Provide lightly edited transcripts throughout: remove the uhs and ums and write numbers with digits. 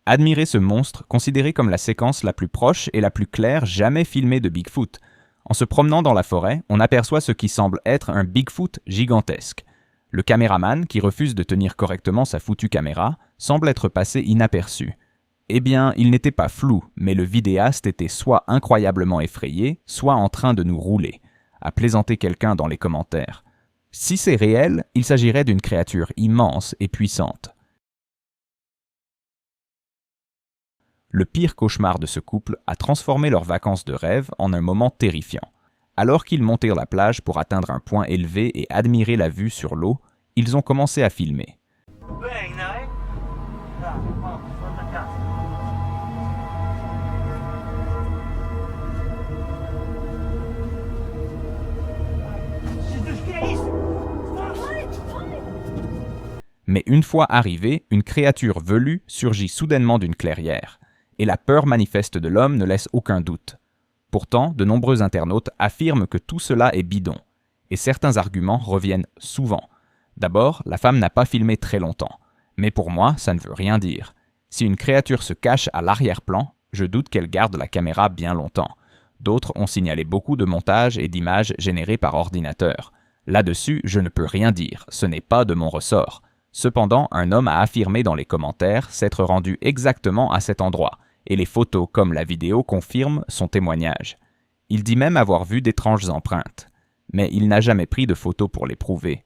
Admirez ce monstre, considéré comme la séquence la plus proche et la plus claire jamais filmée de Bigfoot. En se promenant dans la forêt, on aperçoit ce qui semble être un Bigfoot gigantesque. Le caméraman, qui refuse de tenir correctement sa foutue caméra, semble être passé inaperçu. Eh bien, il n'était pas flou, mais le vidéaste était soit incroyablement effrayé, soit en train de nous rouler, a plaisanté quelqu'un dans les commentaires. Si c'est réel, il s'agirait d'une créature immense et puissante. Le pire cauchemar de ce couple a transformé leurs vacances de rêve en un moment terrifiant. Alors qu'ils montèrent la plage pour atteindre un point élevé et admirer la vue sur l'eau, ils ont commencé à filmer. Mais une fois arrivé, une créature velue surgit soudainement d'une clairière, et la peur manifeste de l'homme ne laisse aucun doute. Pourtant, de nombreux internautes affirment que tout cela est bidon, et certains arguments reviennent souvent. D'abord, la femme n'a pas filmé très longtemps, mais pour moi, ça ne veut rien dire. Si une créature se cache à l'arrière-plan, je doute qu'elle garde la caméra bien longtemps. D'autres ont signalé beaucoup de montages et d'images générés par ordinateur. Là-dessus, je ne peux rien dire, ce n'est pas de mon ressort. Cependant, un homme a affirmé dans les commentaires s'être rendu exactement à cet endroit, et les photos comme la vidéo confirment son témoignage. Il dit même avoir vu d'étranges empreintes, mais il n'a jamais pris de photos pour les prouver.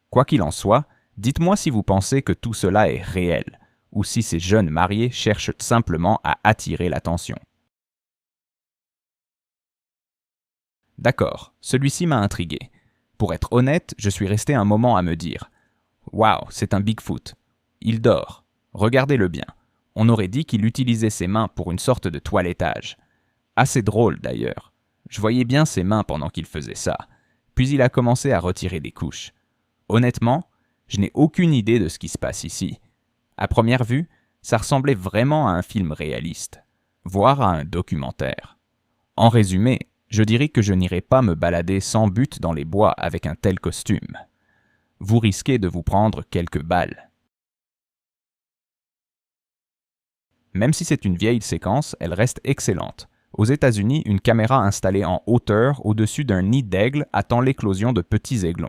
Quoi qu'il en soit, dites-moi si vous pensez que tout cela est réel, ou si ces jeunes mariés cherchent simplement à attirer l'attention. D'accord, celui-ci m'a intrigué. Pour être honnête, je suis resté un moment à me dire « Waouh, c'est un Bigfoot. Il dort. Regardez-le bien. » On aurait dit qu'il utilisait ses mains pour une sorte de toilettage. Assez drôle d'ailleurs. Je voyais bien ses mains pendant qu'il faisait ça. Puis il a commencé à retirer des couches. Honnêtement, je n'ai aucune idée de ce qui se passe ici. À première vue, ça ressemblait vraiment à un film réaliste, voire à un documentaire. En résumé, je dirais que je n'irai pas me balader sans but dans les bois avec un tel costume. Vous risquez de vous prendre quelques balles. Même si c'est une vieille séquence, elle reste excellente. Aux États-Unis, une caméra installée en hauteur au-dessus d'un nid d'aigle attend l'éclosion de petits aiglons.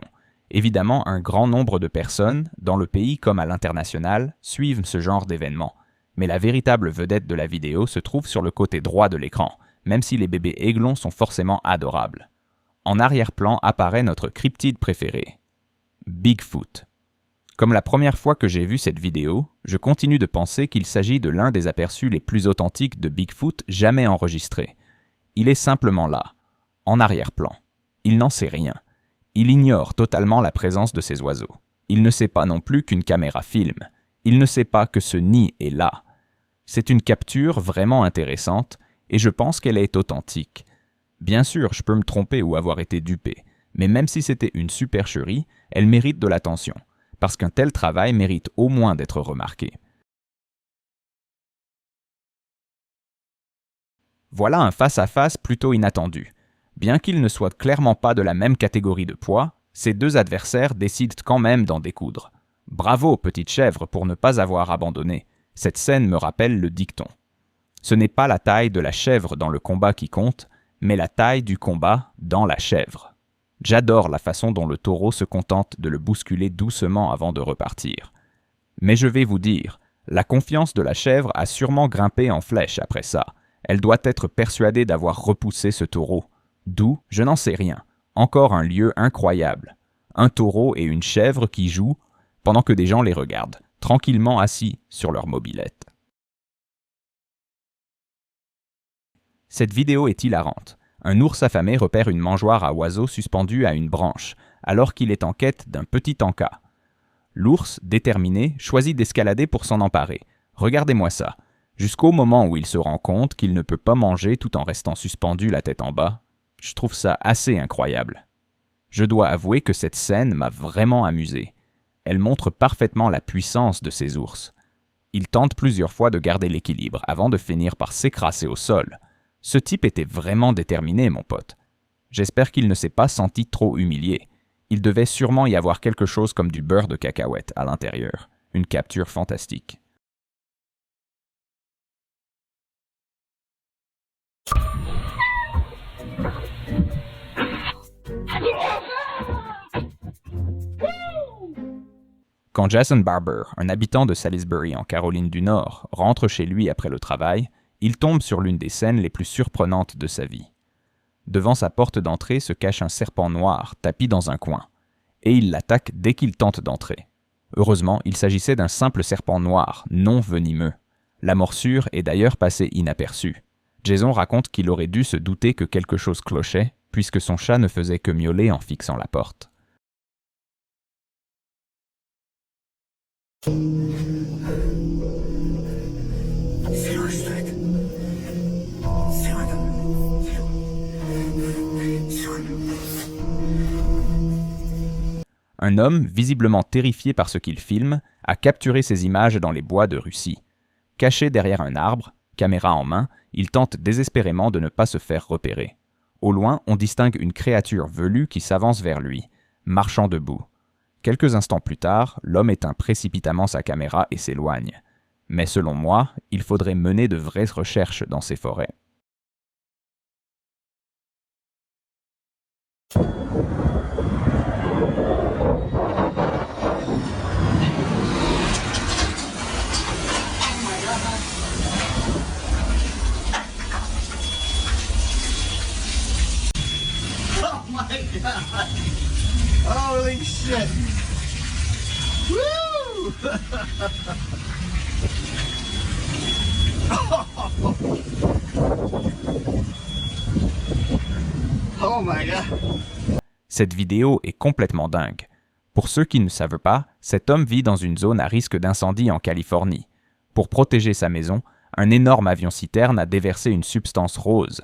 Évidemment, un grand nombre de personnes, dans le pays comme à l'international, suivent ce genre d'événements. Mais la véritable vedette de la vidéo se trouve sur le côté droit de l'écran, même si les bébés aiglons sont forcément adorables. En arrière-plan apparaît notre cryptide préféré, Bigfoot. Comme la première fois que j'ai vu cette vidéo, je continue de penser qu'il s'agit de l'un des aperçus les plus authentiques de Bigfoot jamais enregistrés. Il est simplement là, en arrière-plan. Il n'en sait rien. Il ignore totalement la présence de ces oiseaux. Il ne sait pas non plus qu'une caméra filme. Il ne sait pas que ce nid est là. C'est une capture vraiment intéressante et je pense qu'elle est authentique. Bien sûr, je peux me tromper ou avoir été dupé, mais même si c'était une supercherie, elle mérite de l'attention. Parce qu'un tel travail mérite au moins d'être remarqué. Voilà un face-à-face plutôt inattendu. Bien qu'ils ne soient clairement pas de la même catégorie de poids, ces deux adversaires décident quand même d'en découdre. Bravo, petite chèvre, pour ne pas avoir abandonné. Cette scène me rappelle le dicton. Ce n'est pas la taille de la chèvre dans le combat qui compte, mais la taille du combat dans la chèvre. J'adore la façon dont le taureau se contente de le bousculer doucement avant de repartir. Mais je vais vous dire, la confiance de la chèvre a sûrement grimpé en flèche après ça. Elle doit être persuadée d'avoir repoussé ce taureau. D'où, je n'en sais rien. Encore un lieu incroyable. Un taureau et une chèvre qui jouent pendant que des gens les regardent, tranquillement assis sur leur mobilette. Cette vidéo est hilarante. Un ours affamé repère une mangeoire à oiseaux suspendue à une branche, alors qu'il est en quête d'un petit encas. L'ours, déterminé, choisit d'escalader pour s'en emparer. Regardez-moi ça. Jusqu'au moment où il se rend compte qu'il ne peut pas manger tout en restant suspendu la tête en bas. Je trouve ça assez incroyable. Je dois avouer que cette scène m'a vraiment amusé. Elle montre parfaitement la puissance de ces ours. Ils tentent plusieurs fois de garder l'équilibre avant de finir par s'écraser au sol. Ce type était vraiment déterminé, mon pote. J'espère qu'il ne s'est pas senti trop humilié. Il devait sûrement y avoir quelque chose comme du beurre de cacahuète à l'intérieur. Une capture fantastique. Quand Jason Barber, un habitant de Salisbury en Caroline du Nord, rentre chez lui après le travail, il tombe sur l'une des scènes les plus surprenantes de sa vie. Devant sa porte d'entrée se cache un serpent noir tapi dans un coin, et il l'attaque dès qu'il tente d'entrer. Heureusement, il s'agissait d'un simple serpent noir, non venimeux. La morsure est d'ailleurs passée inaperçue. Jason raconte qu'il aurait dû se douter que quelque chose clochait, puisque son chat ne faisait que miauler en fixant la porte. Un homme, visiblement terrifié par ce qu'il filme, a capturé ces images dans les bois de Russie. Caché derrière un arbre, caméra en main, il tente désespérément de ne pas se faire repérer. Au loin, on distingue une créature velue qui s'avance vers lui, marchant debout. Quelques instants plus tard, l'homme éteint précipitamment sa caméra et s'éloigne. Mais selon moi, il faudrait mener de vraies recherches dans ces forêts. Holy shit! Woo! Oh my god! Cette vidéo est complètement dingue. Pour ceux qui ne savent pas, cet homme vit dans une zone à risque d'incendie en Californie. Pour protéger sa maison, un énorme avion-citerne a déversé une substance rose,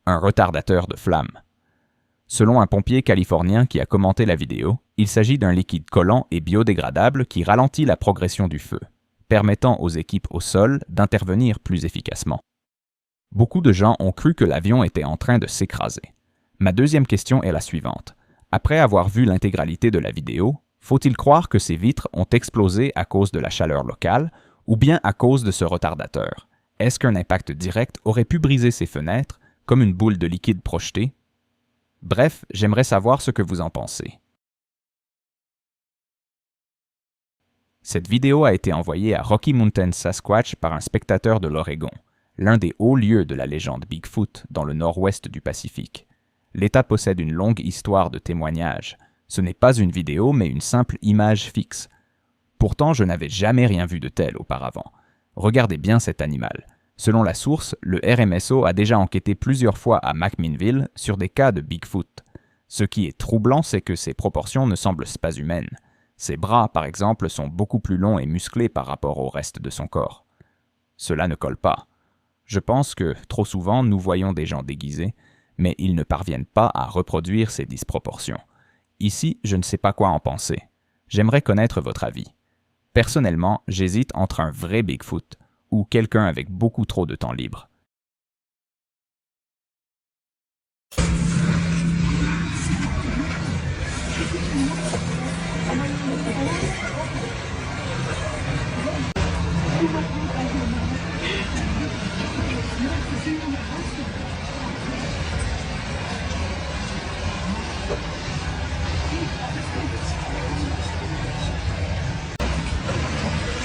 un retardateur de flammes. Selon un pompier californien qui a commenté la vidéo, il s'agit d'un liquide collant et biodégradable qui ralentit la progression du feu, permettant aux équipes au sol d'intervenir plus efficacement. Beaucoup de gens ont cru que l'avion était en train de s'écraser. Ma deuxième question est la suivante. Après avoir vu l'intégralité de la vidéo, faut-il croire que ces vitres ont explosé à cause de la chaleur locale ou bien à cause de ce retardateur? Est-ce qu'un impact direct aurait pu briser ces fenêtres comme une boule de liquide projetée? Bref, j'aimerais savoir ce que vous en pensez. Cette vidéo a été envoyée à Rocky Mountain, Sasquatch par un spectateur de l'Oregon, l'un des hauts lieux de la légende Bigfoot dans le nord-ouest du Pacifique. L'État possède une longue histoire de témoignages. Ce n'est pas une vidéo, mais une simple image fixe. Pourtant, je n'avais jamais rien vu de tel auparavant. Regardez bien cet animal. Selon la source, le RMSO a déjà enquêté plusieurs fois à McMinnville sur des cas de Bigfoot. Ce qui est troublant, c'est que ses proportions ne semblent pas humaines. Ses bras, par exemple, sont beaucoup plus longs et musclés par rapport au reste de son corps. Cela ne colle pas. Je pense que, trop souvent, nous voyons des gens déguisés, mais ils ne parviennent pas à reproduire ces disproportions. Ici, je ne sais pas quoi en penser. J'aimerais connaître votre avis. Personnellement, j'hésite entre un vrai Bigfoot ou quelqu'un avec beaucoup trop de temps libre.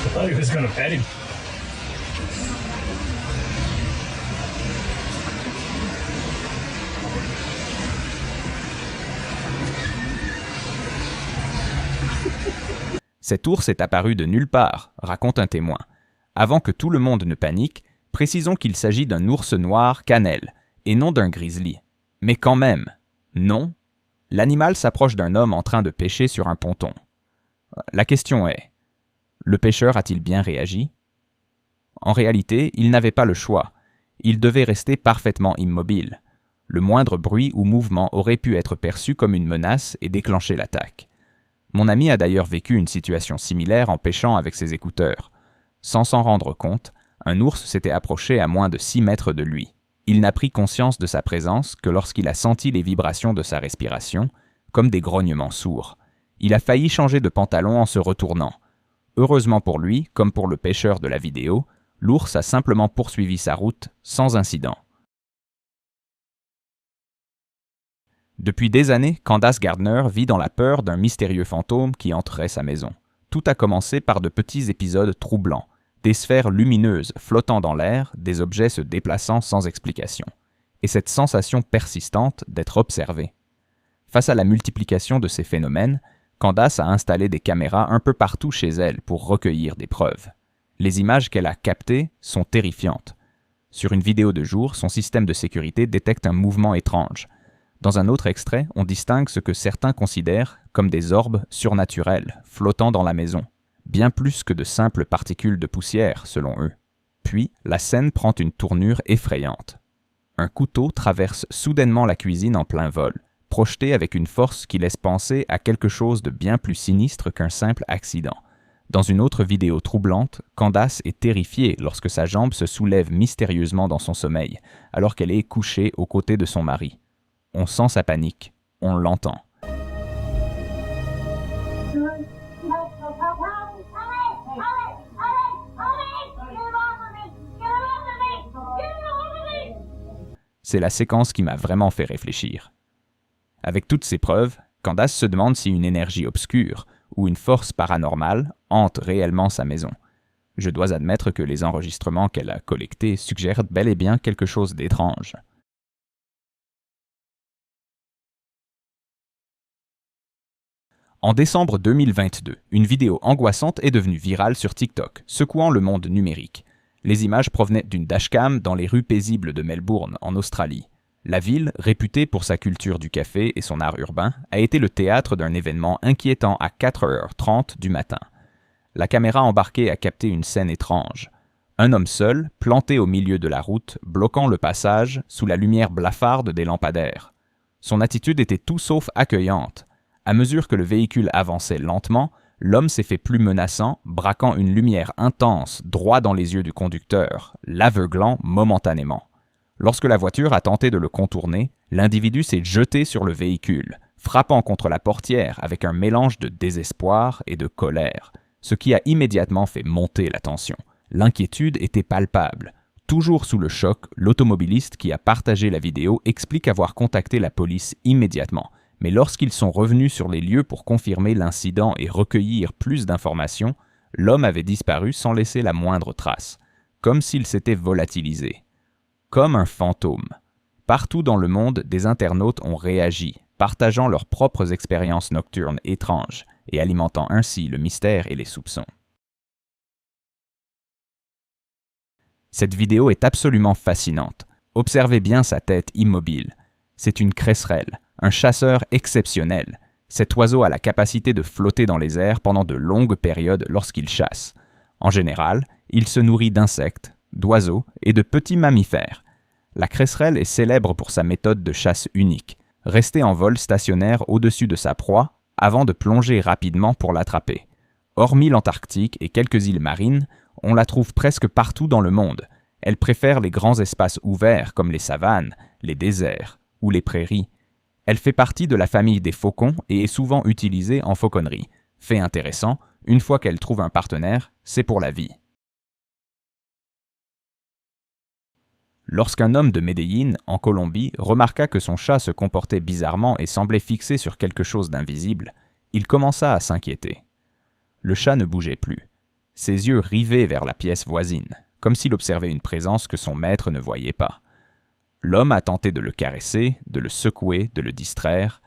I thought he was gonna pet him. Cet ours est apparu de nulle part, raconte un témoin. Avant que tout le monde ne panique, précisons qu'il s'agit d'un ours noir cannelle, et non d'un grizzly. Mais quand même, non. L'animal s'approche d'un homme en train de pêcher sur un ponton. La question est, le pêcheur a-t-il bien réagi? En réalité, il n'avait pas le choix. Il devait rester parfaitement immobile. Le moindre bruit ou mouvement aurait pu être perçu comme une menace et déclencher l'attaque. Mon ami a d'ailleurs vécu une situation similaire en pêchant avec ses écouteurs. Sans s'en rendre compte, un ours s'était approché à moins de 6 mètres de lui. Il n'a pris conscience de sa présence que lorsqu'il a senti les vibrations de sa respiration, comme des grognements sourds. Il a failli changer de pantalon en se retournant. Heureusement pour lui, comme pour le pêcheur de la vidéo, l'ours a simplement poursuivi sa route sans incident. Depuis des années, Candace Gardner vit dans la peur d'un mystérieux fantôme qui hanterait sa maison. Tout a commencé par de petits épisodes troublants, des sphères lumineuses flottant dans l'air, des objets se déplaçant sans explication, et cette sensation persistante d'être observé. Face à la multiplication de ces phénomènes, Candace a installé des caméras un peu partout chez elle pour recueillir des preuves. Les images qu'elle a captées sont terrifiantes. Sur une vidéo de jour, son système de sécurité détecte un mouvement étrange. Dans un autre extrait, on distingue ce que certains considèrent comme des orbes surnaturels flottant dans la maison, bien plus que de simples particules de poussière, selon eux. Puis, la scène prend une tournure effrayante. Un couteau traverse soudainement la cuisine en plein vol, projeté avec une force qui laisse penser à quelque chose de bien plus sinistre qu'un simple accident. Dans une autre vidéo troublante, Candace est terrifiée lorsque sa jambe se soulève mystérieusement dans son sommeil, alors qu'elle est couchée aux côtés de son mari. On sent sa panique, on l'entend. C'est la séquence qui m'a vraiment fait réfléchir. Avec toutes ces preuves, Candace se demande si une énergie obscure ou une force paranormale hante réellement sa maison. Je dois admettre que les enregistrements qu'elle a collectés suggèrent bel et bien quelque chose d'étrange. En décembre 2022, une vidéo angoissante est devenue virale sur TikTok, secouant le monde numérique. Les images provenaient d'une dashcam dans les rues paisibles de Melbourne, en Australie. La ville, réputée pour sa culture du café et son art urbain, a été le théâtre d'un événement inquiétant à 4h30 du matin. La caméra embarquée a capté une scène étrange. Un homme seul, planté au milieu de la route, bloquant le passage sous la lumière blafarde des lampadaires. Son attitude était tout sauf accueillante. À mesure que le véhicule avançait lentement, l'homme s'est fait plus menaçant, braquant une lumière intense droit dans les yeux du conducteur, l'aveuglant momentanément. Lorsque la voiture a tenté de le contourner, l'individu s'est jeté sur le véhicule, frappant contre la portière avec un mélange de désespoir et de colère, ce qui a immédiatement fait monter la tension. L'inquiétude était palpable. Toujours sous le choc, l'automobiliste qui a partagé la vidéo explique avoir contacté la police immédiatement, mais lorsqu'ils sont revenus sur les lieux pour confirmer l'incident et recueillir plus d'informations, l'homme avait disparu sans laisser la moindre trace, comme s'il s'était volatilisé. Comme un fantôme. Partout dans le monde, des internautes ont réagi, partageant leurs propres expériences nocturnes étranges et alimentant ainsi le mystère et les soupçons. Cette vidéo est absolument fascinante. Observez bien sa tête immobile. C'est une cresserelle, un chasseur exceptionnel. Cet oiseau a la capacité de flotter dans les airs pendant de longues périodes lorsqu'il chasse. En général, il se nourrit d'insectes, d'oiseaux et de petits mammifères. La cresserelle est célèbre pour sa méthode de chasse unique, rester en vol stationnaire au-dessus de sa proie avant de plonger rapidement pour l'attraper. Hormis l'Antarctique et quelques îles marines, on la trouve presque partout dans le monde. Elle préfère les grands espaces ouverts comme les savanes, les déserts ou les prairies. Elle fait partie de la famille des faucons et est souvent utilisée en fauconnerie. Fait intéressant, une fois qu'elle trouve un partenaire, c'est pour la vie. Lorsqu'un homme de Medellín, en Colombie, remarqua que son chat se comportait bizarrement et semblait fixé sur quelque chose d'invisible, il commença à s'inquiéter. Le chat ne bougeait plus, ses yeux rivés vers la pièce voisine, comme s'il observait une présence que son maître ne voyait pas. L'homme a tenté de le caresser, de le secouer, de le distraire,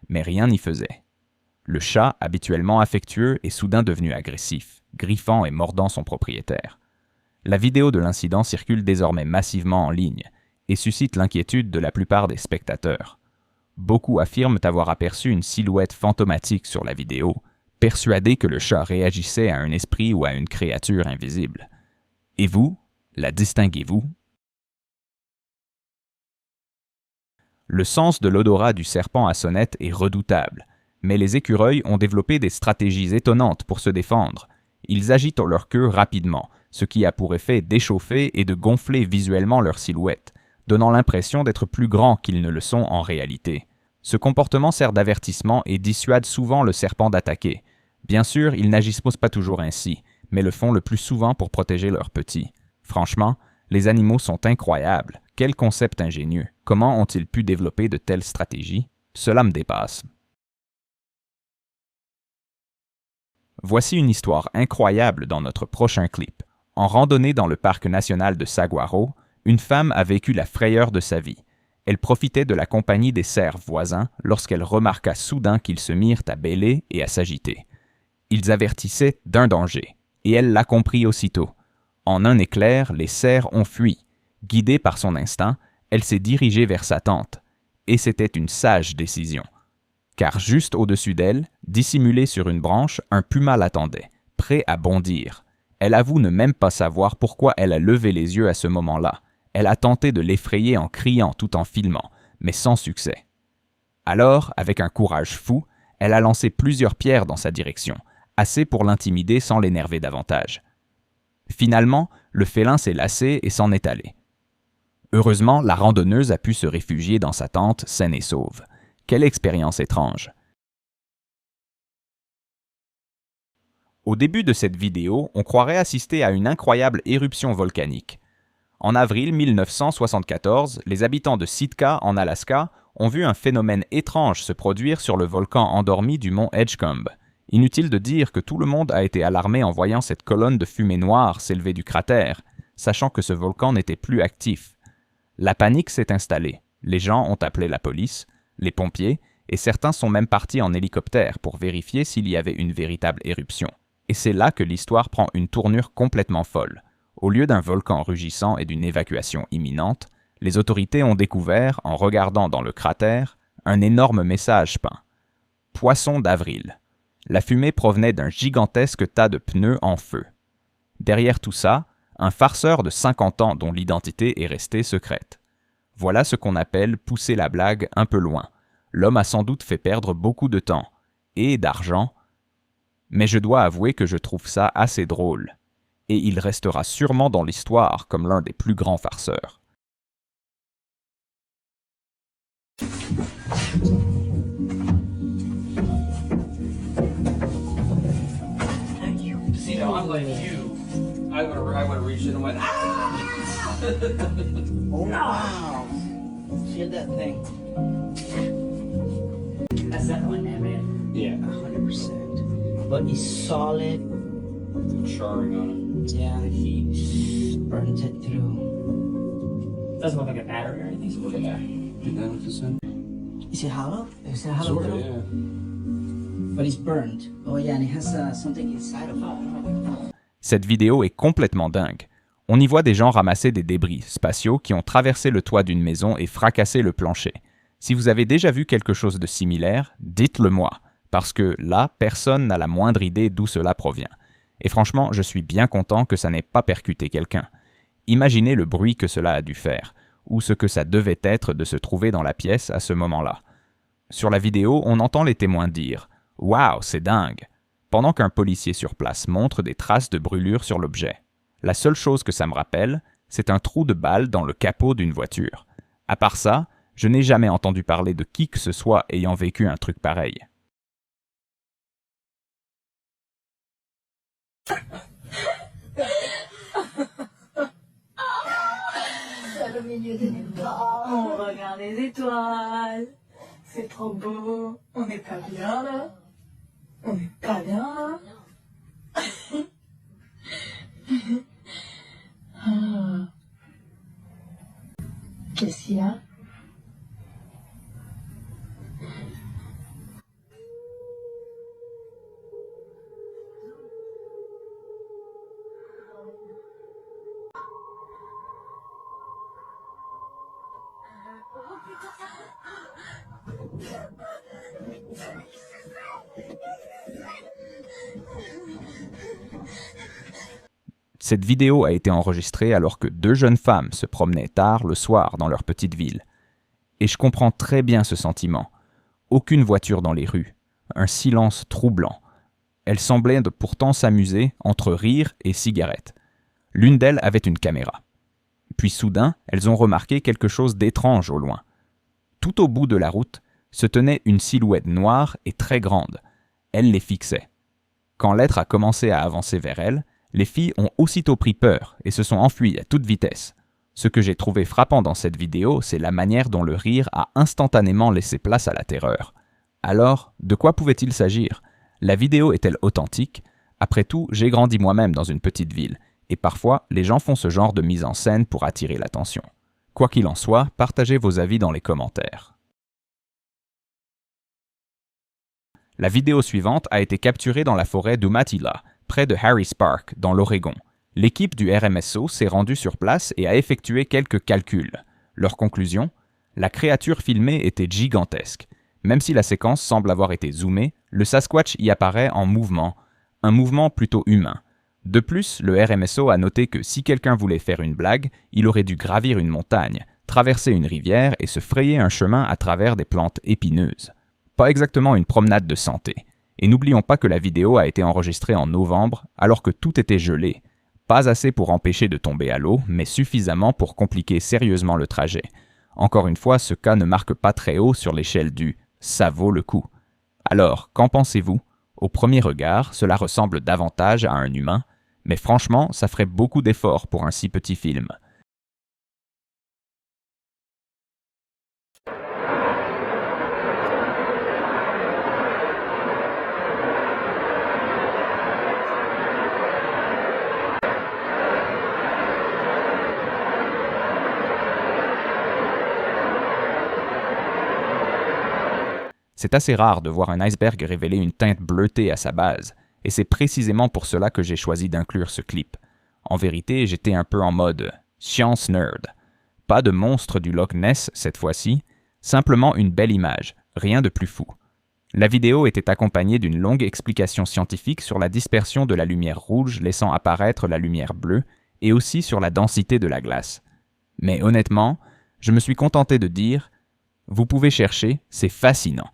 mais rien n'y faisait. Le chat, habituellement affectueux, est soudain devenu agressif, griffant et mordant son propriétaire. La vidéo de l'incident circule désormais massivement en ligne et suscite l'inquiétude de la plupart des spectateurs. Beaucoup affirment avoir aperçu une silhouette fantomatique sur la vidéo, persuadés que le chat réagissait à un esprit ou à une créature invisible. Et vous, la distinguez-vous? Le sens de l'odorat du serpent à sonnette est redoutable, mais les écureuils ont développé des stratégies étonnantes pour se défendre. Ils agitent leur queue rapidement, ce qui a pour effet d'échauffer et de gonfler visuellement leur silhouette, donnant l'impression d'être plus grands qu'ils ne le sont en réalité. Ce comportement sert d'avertissement et dissuade souvent le serpent d'attaquer. Bien sûr, ils n'agissent pas toujours ainsi, mais le font le plus souvent pour protéger leurs petits. Franchement, les animaux sont incroyables. Quel concept ingénieux. Comment ont-ils pu développer de telles stratégies? Cela me dépasse. Voici une histoire incroyable dans notre prochain clip. En randonnée dans le parc national de Saguaro, une femme a vécu la frayeur de sa vie. Elle profitait de la compagnie des cerfs voisins lorsqu'elle remarqua soudain qu'ils se mirent à bêler et à s'agiter. Ils avertissaient d'un danger, et elle l'a compris aussitôt. En un éclair, les cerfs ont fui. Guidée par son instinct, elle s'est dirigée vers sa tente. Et c'était une sage décision. Car juste au-dessus d'elle, dissimulé sur une branche, un puma l'attendait, prêt à bondir. Elle avoue ne même pas savoir pourquoi elle a levé les yeux à ce moment-là. Elle a tenté de l'effrayer en criant tout en filmant, mais sans succès. Alors, avec un courage fou, elle a lancé plusieurs pierres dans sa direction, assez pour l'intimider sans l'énerver davantage. Finalement, le félin s'est lassé et s'en est allé. Heureusement, la randonneuse a pu se réfugier dans sa tente saine et sauve. Quelle expérience étrange! Au début de cette vidéo, on croirait assister à une incroyable éruption volcanique. En avril 1974, les habitants de Sitka, en Alaska, ont vu un phénomène étrange se produire sur le volcan endormi du mont Edgecombe. Inutile de dire que tout le monde a été alarmé en voyant cette colonne de fumée noire s'élever du cratère, sachant que ce volcan n'était plus actif. La panique s'est installée. Les gens ont appelé la police, les pompiers, et certains sont même partis en hélicoptère pour vérifier s'il y avait une véritable éruption. Et c'est là que l'histoire prend une tournure complètement folle. Au lieu d'un volcan rugissant et d'une évacuation imminente, les autorités ont découvert, en regardant dans le cratère, un énorme message peint. « Poisson d'avril ». La fumée provenait d'un gigantesque tas de pneus en feu. Derrière tout ça, un farceur de 50 ans dont l'identité est restée secrète. Voilà ce qu'on appelle pousser la blague un peu loin. L'homme a sans doute fait perdre beaucoup de temps et d'argent, mais je dois avouer que je trouve ça assez drôle. Et il restera sûrement dans l'histoire comme l'un des plus grands farceurs. See, now unlike you, I would have reached in and went, ah! Oh, wow. Feel that thing. That's that one there, man. Yeah, 100%. But it's solid. charring on it. Yeah, he burnt it through. Doesn't look like a battery or anything, so look at that. Is it hollow? Is it hollow? Sort of, through? yeah. But it's burnt. Oh yeah, and it has something inside of it. Cette vidéo est complètement dingue. On y voit des gens ramasser des débris spatiaux qui ont traversé le toit d'une maison et fracassé le plancher. Si vous avez déjà vu quelque chose de similaire, dites-le moi, parce que là, personne n'a la moindre idée d'où cela provient. Et franchement, je suis bien content que ça n'ait pas percuté quelqu'un. Imaginez le bruit que cela a dû faire, ou ce que ça devait être de se trouver dans la pièce à ce moment-là. Sur la vidéo, on entend les témoins dire « Waouh, c'est dingue !» pendant qu'un policier sur place montre des traces de brûlure sur l'objet. La seule chose que ça me rappelle, c'est un trou de balle dans le capot d'une voiture. À part ça, je n'ai jamais entendu parler de qui que ce soit ayant vécu un truc pareil. Au milieu des nuls part, on regarde les étoiles. C'est trop beau. On n'est pas bien là. On n'est pas bien là. Ah. Qu'est-ce qu'il y a? Cette vidéo a été enregistrée alors que deux jeunes femmes se promenaient tard le soir dans leur petite ville. Et je comprends très bien ce sentiment. Aucune voiture dans les rues, un silence troublant. Elles semblaient pourtant s'amuser entre rire et cigarettes. L'une d'elles avait une caméra. Puis soudain, elles ont remarqué quelque chose d'étrange au loin. Tout au bout de la route se tenait une silhouette noire et très grande. Elle les fixait. Quand l'être a commencé à avancer vers elle, les filles ont aussitôt pris peur et se sont enfuies à toute vitesse. Ce que j'ai trouvé frappant dans cette vidéo, c'est la manière dont le rire a instantanément laissé place à la terreur. Alors, de quoi pouvait-il s'agir? La vidéo est-elle authentique? Après tout, j'ai grandi moi-même dans une petite ville, et parfois, les gens font ce genre de mise en scène pour attirer l'attention. Quoi qu'il en soit, partagez vos avis dans les commentaires. La vidéo suivante a été capturée dans la forêt d'Umatilla, près de Harris Park, dans l'Oregon. L'équipe du RMSO s'est rendue sur place et a effectué quelques calculs. Leur conclusion? La créature filmée était gigantesque. Même si la séquence semble avoir été zoomée, le Sasquatch y apparaît en mouvement, un mouvement plutôt humain. De plus, le RMSO a noté que si quelqu'un voulait faire une blague, il aurait dû gravir une montagne, traverser une rivière et se frayer un chemin à travers des plantes épineuses. Pas exactement une promenade de santé. Et n'oublions pas que la vidéo a été enregistrée en novembre, alors que tout était gelé. Pas assez pour empêcher de tomber à l'eau, mais suffisamment pour compliquer sérieusement le trajet. Encore une fois, ce cas ne marque pas très haut sur l'échelle du « ça vaut le coup ». Alors, qu'en pensez-vous? Au premier regard, cela ressemble davantage à un humain, mais franchement, ça ferait beaucoup d'efforts pour un si petit film. C'est assez rare de voir un iceberg révéler une teinte bleutée à sa base, et c'est précisément pour cela que j'ai choisi d'inclure ce clip. En vérité, j'étais un peu en mode « science nerd ». Pas de monstre du Loch Ness cette fois-ci, simplement une belle image, rien de plus fou. La vidéo était accompagnée d'une longue explication scientifique sur la dispersion de la lumière rouge laissant apparaître la lumière bleue, et aussi sur la densité de la glace. Mais honnêtement, je me suis contenté de dire « vous pouvez chercher, c'est fascinant ».